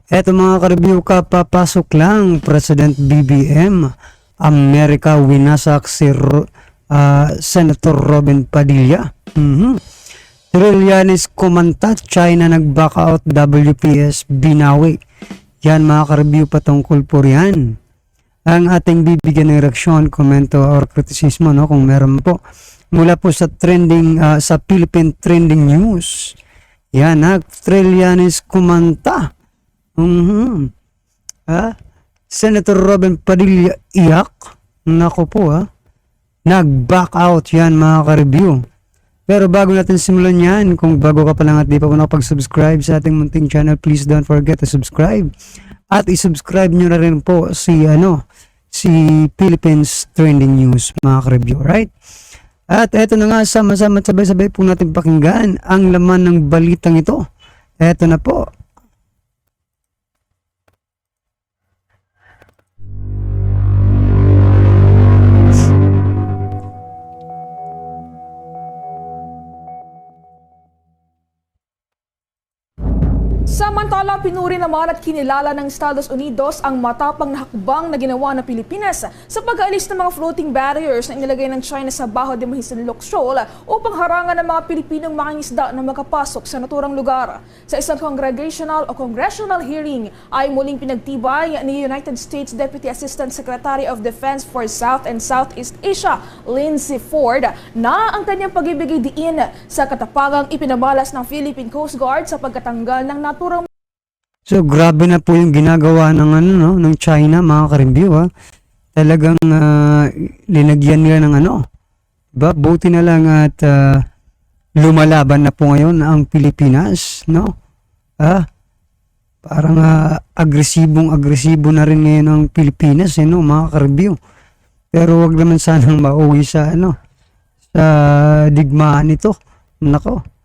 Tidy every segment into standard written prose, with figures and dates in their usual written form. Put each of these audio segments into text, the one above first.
Eto mga ka-review, kapapasok lang President BBM, Amerika winasak si Senator Robin Padilla. Trillanes kumanta, China nag-back out, WPS binawi. Yan mga ka-review, patungkol po yan ang ating bibigyan ng reaksyon, komento or kritisismo, no, kung meron po mula po sa trending, sa Philippine Trending News. Yan, Trillanes kumanta. Senator Robin Padilla iyak. Nako po nag-back out yan mga ka-review. Pero bago natin simulan yan, kung bago ka pa lang at di pa po nakapag-subscribe sa ating munting channel, please don't forget to subscribe. At i-subscribe nyo na rin po si Philippines Trending News mga ka-review, right? At eto na nga, sama-sama at sabay-sabay po natin pakinggan ang laman ng balitang ito. Eto na po. Samantala, pinuri naman at kinilala ng Estados Unidos ang matapang na hakbang na ginawa ng Pilipinas sa pag-aalis ng mga floating barriers na inilagay ng China sa Bajo de Masinloc Shoal upang harangan ng mga Pilipinong mangingisda na makapasok sa naturang lugar. Sa isang congressional hearing ay muling pinagtibay ni United States Deputy Assistant Secretary of Defense for South and Southeast Asia, Lindsey Ford, na ang kanyang pag-ibigay diin sa katapangang ipinamalas ng Philippine Coast Guard sa pagkatanggal ng naturang. So grabe na po yung ginagawa ng ng China mga ka-review. Talagang linagyan nila ng diba? Buti na lang at lumalaban na po ngayon ang Pilipinas, no? Parang agresibo na rin ngayon ang Pilipinas, no, mga ka-review. Pero wag naman sanang mauwi sa sa digmaan nito. Nako.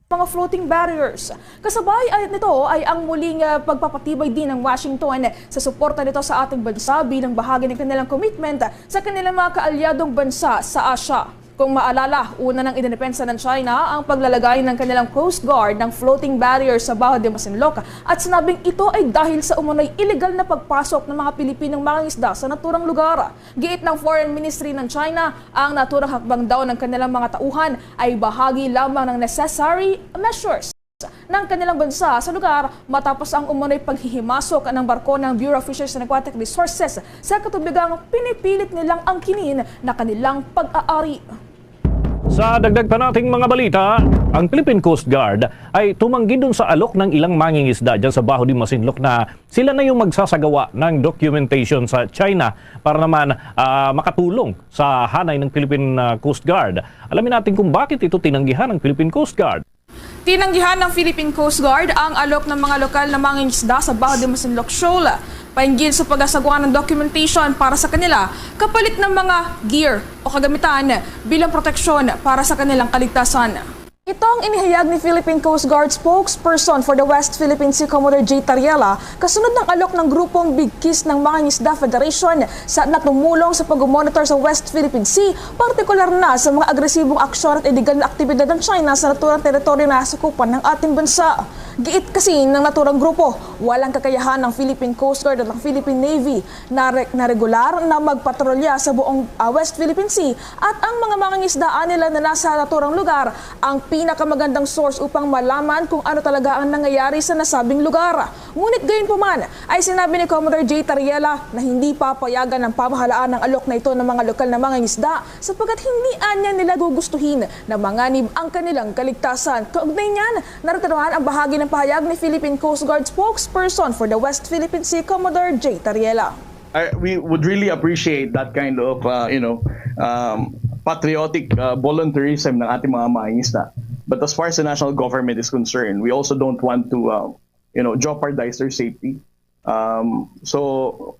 Mga floating barriers. Kasabay nito ay ang muling pagpapatibay din ng Washington sa suporta nito sa ating bansa bilang bahagi ng kanilang commitment sa kanilang mga kaalyadong bansa sa Asia. Kung maalala, una nang idinepensa ng China ang paglalagay ng kanilang Coast Guard ng floating barrier sa Bajo de Masinloc at sinabing ito ay dahil sa umunoy illegal na pagpasok ng mga Pilipinong mangingisda sa naturang lugar. Giit ng Foreign Ministry ng China, ang naturang hakbang daw ng kanilang mga tauhan ay bahagi lamang ng necessary measures ng kanilang bansa sa lugar matapos ang umunoy paghihimasok ng barko ng Bureau of Fisheries and Aquatic Resources sa katubigang pinipilit nilang angkinin na kanilang pag-aari. Sa dagdag pa nating mga balita, ang Philippine Coast Guard ay tumanggi dun sa alok ng ilang mangingisda dyan sa Bajo de Masinloc na sila na yung magsasagawa ng documentation sa China para naman makatulong sa hanay ng Philippine Coast Guard. Alamin natin kung bakit ito tinanggihan ng Philippine Coast Guard. Tinanggihan ng Philippine Coast Guard ang alok ng mga lokal na mangingisda sa Bajo de Masinloc Shoal, painggil sa pag-asagawa ng documentation para sa kanila kapalit ng mga gear o kagamitan bilang proteksyon para sa kanilang kaligtasan. Ito ang inihayag ni Philippine Coast Guard spokesperson for the West Philippine Sea, Commodore J. Tariela, kasunod ng alok ng grupong Big Kiss ng Mangingisda Federation na tumulong sa pag-monitor sa West Philippine Sea, partikular na sa mga agresibong aksyon at illegal na aktibidad ng China sa naturang teritoryo na sakupan ng ating bansa. Giit kasi ng naturang grupo, walang kakayahan ng Philippine Coast Guard at ng Philippine Navy na regular na magpatrolya sa buong West Philippine Sea at ang mga mangingisdaan nila na nasa naturang lugar ang pinakamagandang source upang malaman kung ano talaga ang nangyayari sa nasabing lugar. Ngunit gayon pa man ay sinabi ni Commodore J. Tariela na hindi papayagan ng pamahalaan ng alok na ito ng mga lokal na mangingisda sapagkat hindi anya nila gugustuhin na manganib ang kanilang kaligtasan. Kaugnay niyan, narito naman ang bahagi ng pahayag ni Philippine Coast Guard spokesperson for the West Philippine Sea, Commodore J. Tariela. We would really appreciate that kind of, patriotic volunteerism ng ating mga mangingisda. But as far as the national government is concerned, we also don't want to, jeopardize their safety. So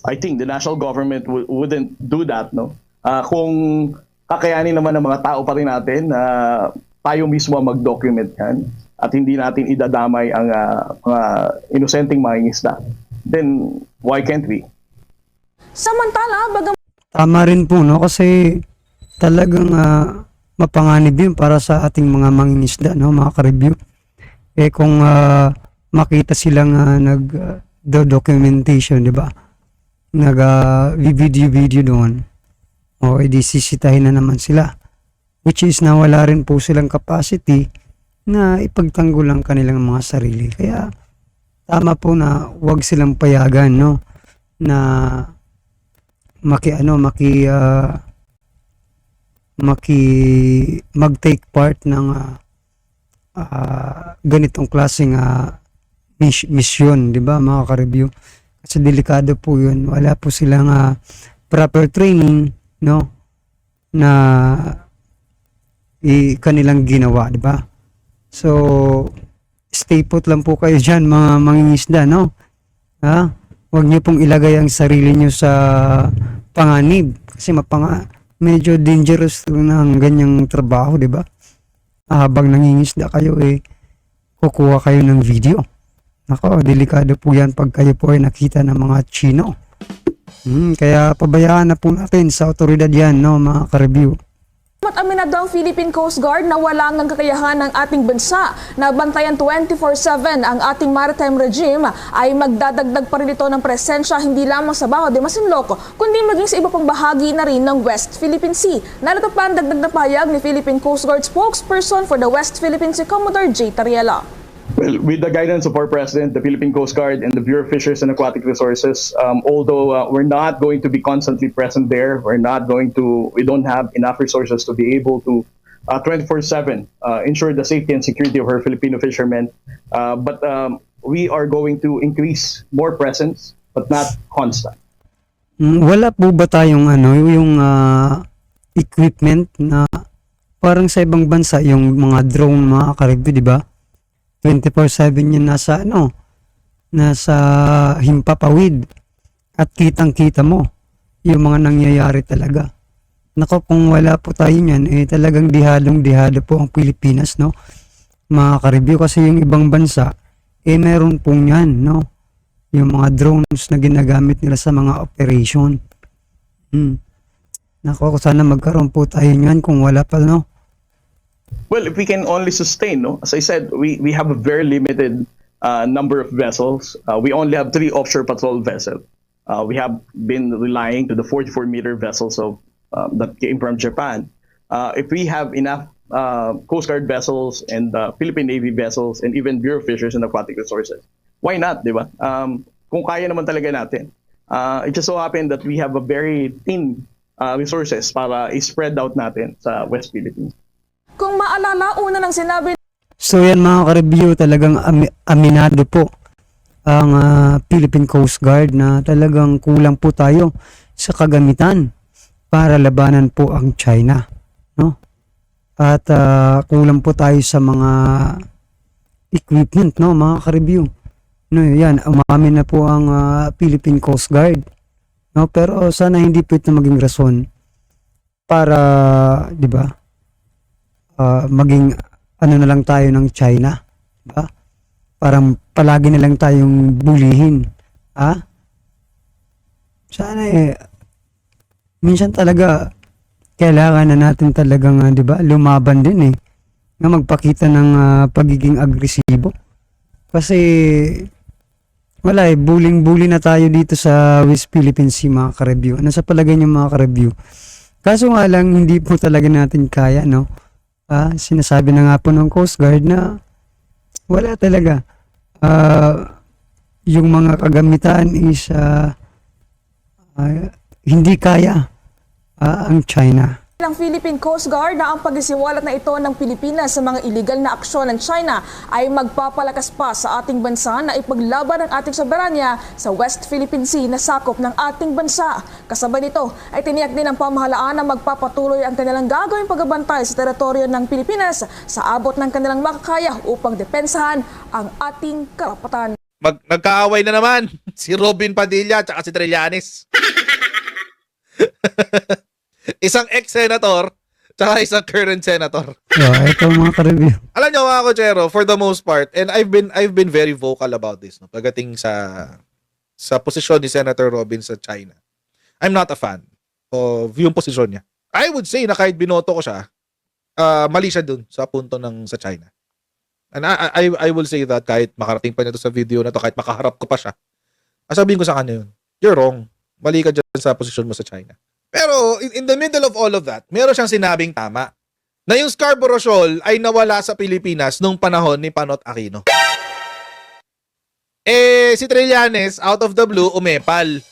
I think the national government wouldn't do that, no? Kung kakayanin naman ng mga tao pa rin natin, tayo mismo mag-document yan at hindi natin idadamay ang mga inosenteng mangingisda, then why can't we? Samantala, Tama rin po, no? Kasi talagang mapanganib yun para sa ating mga mangingisda, no, mga ka-review. Kung makita silang documentation, di ba? Video doon. O edi sisitahin na naman sila. Which is na wala rin po silang capacity na ipagtanggol ang kanilang mga sarili. Kaya tama po na wag silang payagan, no, na mag-take part ng ganitong klaseng mission, di ba, mga ka-review? Kasi delikado po yun. Wala po silang proper training, no, na kanilang ginawa, di ba? So, stay put lang po kayo dyan, mga mangingisda, no? Huwag niyo pong ilagay ang sarili niyo sa panganib. Kasi medyo dangerous ng ganyang trabaho, di ba? Habang nangingisda kayo, kukuha kayo ng video. Nako, delikado po yan pag kayo po ay nakita ng mga Chino. Kaya pabayaan na po natin sa otoridad yan, no, mga ka-review. At aminado ang Philippine Coast Guard na wala ngang kakayahan ng ating bansa na bantayan 24/7 ang ating maritime regime ay magdadagdag pa rin ito ng presensya hindi lamang sa Baho de Masinloc kundi maging sa iba pang bahagi na rin ng West Philippine Sea. Narito pa ang dagdag na pahayag ni Philippine Coast Guard spokesperson for the West Philippine Sea, Commodore J. Tariela. Well, with the guidance of our President, the Philippine Coast Guard, and the Bureau of Fisheries and Aquatic Resources, although we're not going to be constantly present there, we don't have enough resources to be able to 24/7 ensure the safety and security of our Filipino fishermen. But we are going to increase more presence, but not constant. Wala po ba tayong yung equipment na parang sa ibang bansa, yung mga drone, mga ka-review, di ba? 24/7 yun nasa himpapawid at kitang-kita mo yung mga nangyayari talaga. Nako, kung wala po tayo niyan, talagang dihadong-dihado po ang Pilipinas, no? Mga ka-review, kasi yung ibang bansa, meron pong yan, no? Yung mga drones na ginagamit nila sa mga operation. Nako, sana magkaroon po tayo niyan kung wala pa, no? Well, if we can only sustain, no? As I said, we have a very limited number of vessels. We only have 3 offshore patrol vessels. We have been relying to the 44-meter vessels that came from Japan. If we have enough Coast Guard vessels and Philippine Navy vessels and even Bureau of Fisheries and Aquatic Resources, why not, di ba? Kung kaya naman talaga natin. It just so happened that we have a very thin resources para i-spread out natin sa West Philippines. Kung maalala, una nang sinabi. So yan, mga ka-review, talagang aminado po ang Philippine Coast Guard na talagang kulang po tayo sa kagamitan para labanan po ang China, no? At kulang po tayo sa mga equipment, no, mga ka-review. No, yan, umamin na po ang Philippine Coast Guard, no? Pero sana hindi po ito maging rason para, di ba, maging na lang tayo ng China, diba? Parang palagi na lang tayong bulihin. Sana minsan talaga kailangan na natin talagang diba, lumaban din na magpakita ng pagiging agresibo. Kasi wala buling-buli na tayo dito sa West Philippine Sea, mga ka-review. Ano sa palagay niyo, mga ka-review? Kaso nga lang hindi po talaga natin kaya, no? Sinasabi na nga po ng Coast Guard na wala talaga. Yung mga kagamitan is hindi kaya ang China. Ng Philippine Coast Guard na ang pagsiwalat na ito ng Pilipinas sa mga illegal na aksyon ng China ay magpapalakas pa sa ating bansa na ipaglaban ang ating soberanya sa West Philippine Sea na sakop ng ating bansa. Kasabay nito ay tiniyak din ng pamahalaan na magpapatuloy ang kanilang gagawing pagbabantay sa teritoryo ng Pilipinas sa abot ng kanilang makakaya upang depensahan ang ating karapatan. Nagkaaway na naman si Robin Padilla at si Trillanes. Isang ex-senator tsaka isang current senator. Ito, mga ka-review. Alam niyo, mga kochero, for the most part, and I've been very vocal about this, no, pagdating sa posisyon ni Senator Robin sa China. I'm not a fan of yung posisyon niya. I would say na kahit binoto ko siya, mali siya dun sa punto sa China. And I will say that kahit makarating pa niya to sa video na to, kahit makaharap ko pa siya, sabihin ko sa kanya yun, you're wrong. Mali ka dyan sa posisyon mo sa China. Pero in the middle of all of that, meron siyang sinabing tama na yung Scarborough Shoal ay nawala sa Pilipinas nung panahon ni Panot Aquino. Si Trillanes, out of the blue, umepal.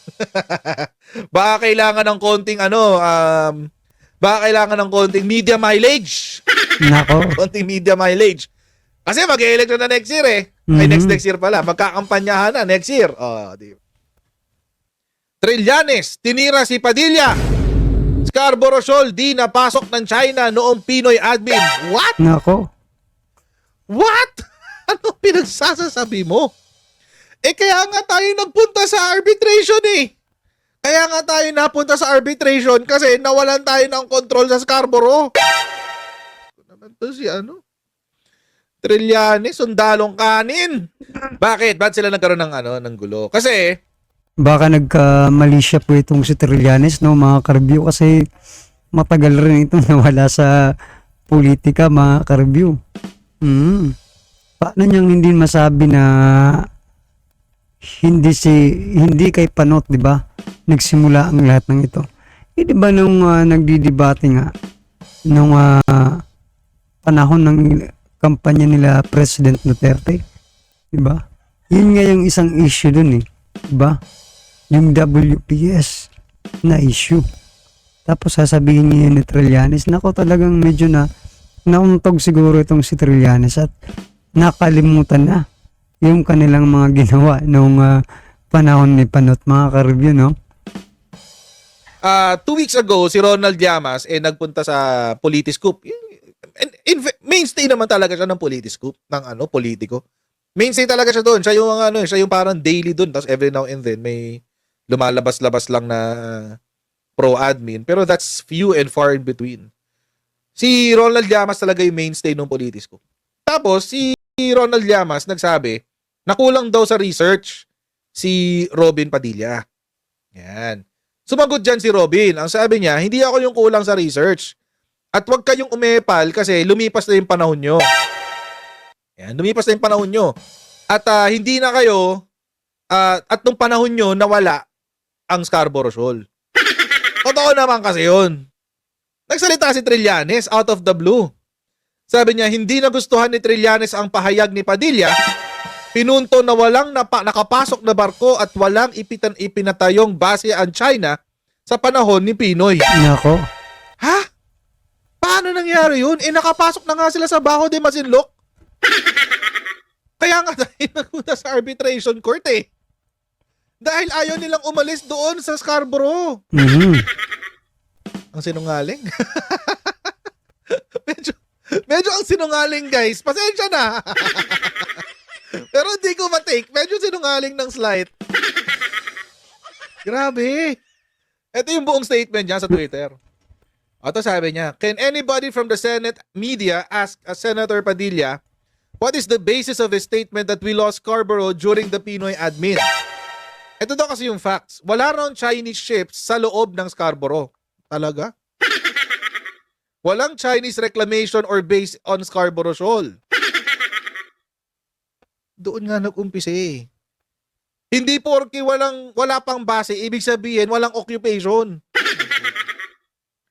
Baka kailangan ng konting baka kailangan ng konting media mileage. Nako. Konting media mileage. Kasi mag-e-election na next year Ay, next year pala. Magkakampanyahan na next year. Di ba? Trillanes, tinira si Padilla. Scarborough Shoal, di napasok ng China noong Pinoy admin. What? Nako. What? Ano pinagsasasabi mo? Kaya nga tayo nagpunta sa arbitration Kaya nga tayo napunta sa arbitration kasi nawalan tayo ng control sa Scarborough. Naman to si Trillanes, sundalong kanin. Bakit? Ba't sila nagkaroon ng gulo? Kasi Baka nagkamali siya po itong si Trillanes, no, mga ka-review, kasi matagal rin itong nawala sa politika, mga ka-review. Paano niyang hindi masabi na hindi kay Panot, di ba? Nagsimula ang lahat ng ito. Di ba nung nagdidebate nga nung panahon ng kampanya nila President Duterte, di ba? Yun nga yung isang issue dun di ba? Yung WPS na issue. Tapos sasabihin niya ni Trillanes, nako talagang medyo nauntog siguro itong si Trillanes at nakalimutan na yung kanilang mga ginawa nung panahon ni Panot, mga ka-review, no? 2 weeks ago, si Ronald Llamas nagpunta sa Politiscoop. Mainstay naman talaga siya ng Politiscoop, ng politiko. Mainstay talaga siya doon. Siya yung siya yung parang daily doon. Tapos every now and then may lumalabas-labas lang na pro-admin. Pero that's few and far in between. Si Ronald Llamas talaga yung mainstay ng Politiscoop. Tapos si Ronald Llamas nagsabi na kulang daw sa research si Robin Padilla. Yan. Sumagot dyan si Robin. Ang sabi niya, hindi ako yung kulang sa research. At huwag kayong umepal kasi lumipas na yung panahon nyo. Yan, lumipas na yung panahon nyo. At hindi na kayo, at nung panahon nyo, nawala ang Scarborough Shoal. Totoo naman kasi yun. Nagsalita si Trillanes out of the blue. Sabi niya, hindi nagustuhan ni Trillanes ang pahayag ni Padilla. Pinunto na walang nakapasok na barko at walang ipinatayong base ang China sa panahon ni Pinoy. Nako. Ha? Paano nangyari yun? Nakapasok na nga sila sa Baho de Masinloc. Kaya nga tayo nagpunta sa arbitration court Dahil ayaw nilang umalis doon sa Scarborough. Ang sinungaling. medyo ang sinungaling, guys. Pasensya na. Pero hindi ko matake. Medyo sinungaling ng slight. Grabe. Ito yung buong statement niya sa Twitter. Ito sabi niya, can anybody from the Senate media ask Senator Padilla what is the basis of his statement that we lost Scarborough during the Pinoy admin? Ito daw kasi yung facts. Wala raw Chinese ships sa loob ng Scarborough. Talaga? Walang Chinese reclamation or base on Scarborough Shoal. Doon nga nag-umpisa Hindi porke wala pang base, ibig sabihin walang occupation.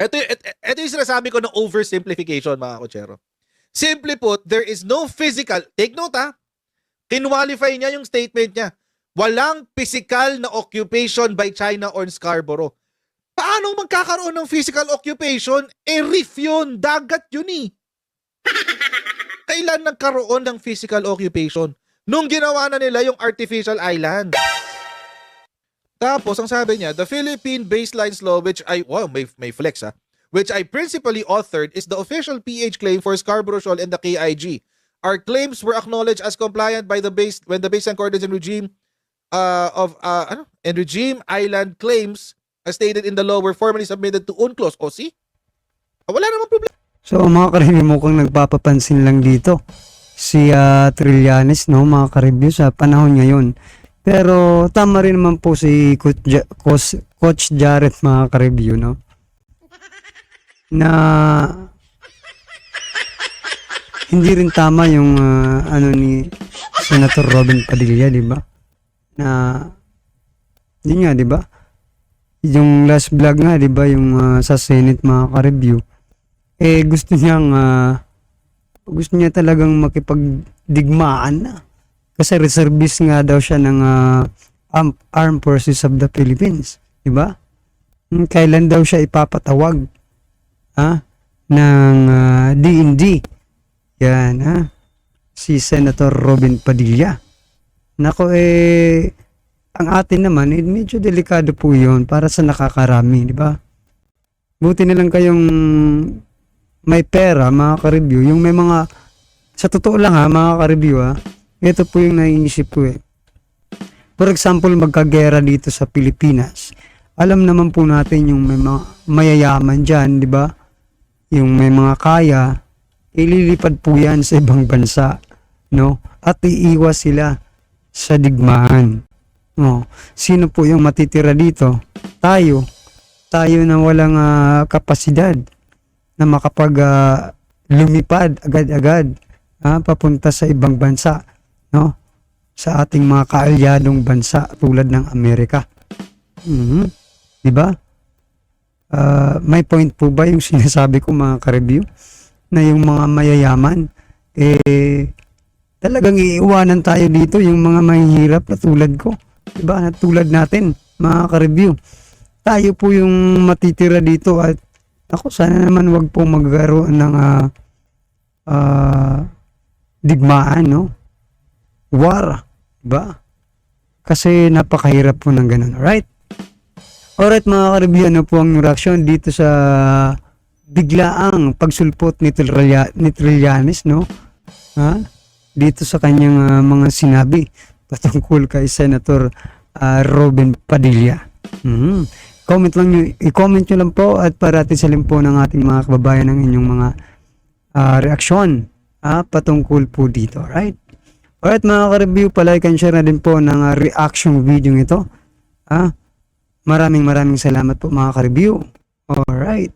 Ito yung sinasabi ko ng oversimplification, mga kotsero. Simply put, there is no physical, take note kinwalify niya yung statement niya. Walang physical na occupation by China on Scarborough. Paano magkakaroon ng physical occupation? Reef yun, dagat yun Kailan nagkaroon ng physical occupation? Nung ginawa na nila yung artificial island. Tapos, ang sabi niya, the Philippine Baselines Law, which may flex which I principally authored, is the official PH claim for Scarborough Shoal and the KIG. Our claims were acknowledged as compliant by the base when the baseline coordinates and regime regime island claims as stated in the law were formally submitted to UNCLOS. O see? Wala namang problema. So mga ka-review, mukhang nagpapapansin lang dito si Trillanes, no, mga ka-review, sa panahon ngayon. Pero tama rin naman po si Coach Jarrett, mga ka-review, no, na hindi rin tama yung ano ni Senator Robin Padilla, di ba? Na yun nga, di ba? Yung last vlog nga, di ba, yung sa Senate mga ka-review, eh gusto niya talagang makipagdigmaan na. Kasi reservist nga daw siya ng Armed Forces of the Philippines, di ba? Kailan daw siya ipapatawag ng DND? Yan, si Senator Robin Padilla. Nako, ang atin naman, medyo delikado po yun para sa nakakarami, di ba? Buti na lang kayong may pera, mga ka-review. Yung may mga, sa totoo lang mga ka-review ito po yung naiisip ko For example, magkagera dito sa Pilipinas. Alam naman po natin yung may mga mayayaman dyan, di ba? Yung may mga kaya, ililipad po yan sa ibang bansa, no? At iiwas sila sa digmaan. No? Sino po yung matitira dito? Tayo na walang kapasidad na makapag lumipad agad-agad papunta sa ibang bansa, no? Sa ating mga kaalyadong bansa tulad ng Amerika. Di ba? May point po ba yung sinasabi ko mga ka-review na yung mga mayayaman talagang iiwanan tayo dito yung mga mahihirap na tulad ko, di ba? Na tulad natin mga ka-review. Tayo po yung matitira dito at ako sana naman wag po magkaroon ng digmaan, no? War, di ba? Kasi napakahirap po ng ganun, alright? Alright mga ka-review, ano po ang reaction dito sa biglaang pagsulpot ni Trillanes, no? Dito sa kanyang mga sinabi patungkol kay Senator Robin Padilla. Comment lang nyo, i-comment nyo lang po at paratisalin po ng ating mga kababayan ng inyong mga reaksyon patungkol po dito, right? Alright mga ka-review, palike and share na din po ng reaction video ito. Maraming salamat po mga ka-review. Alright.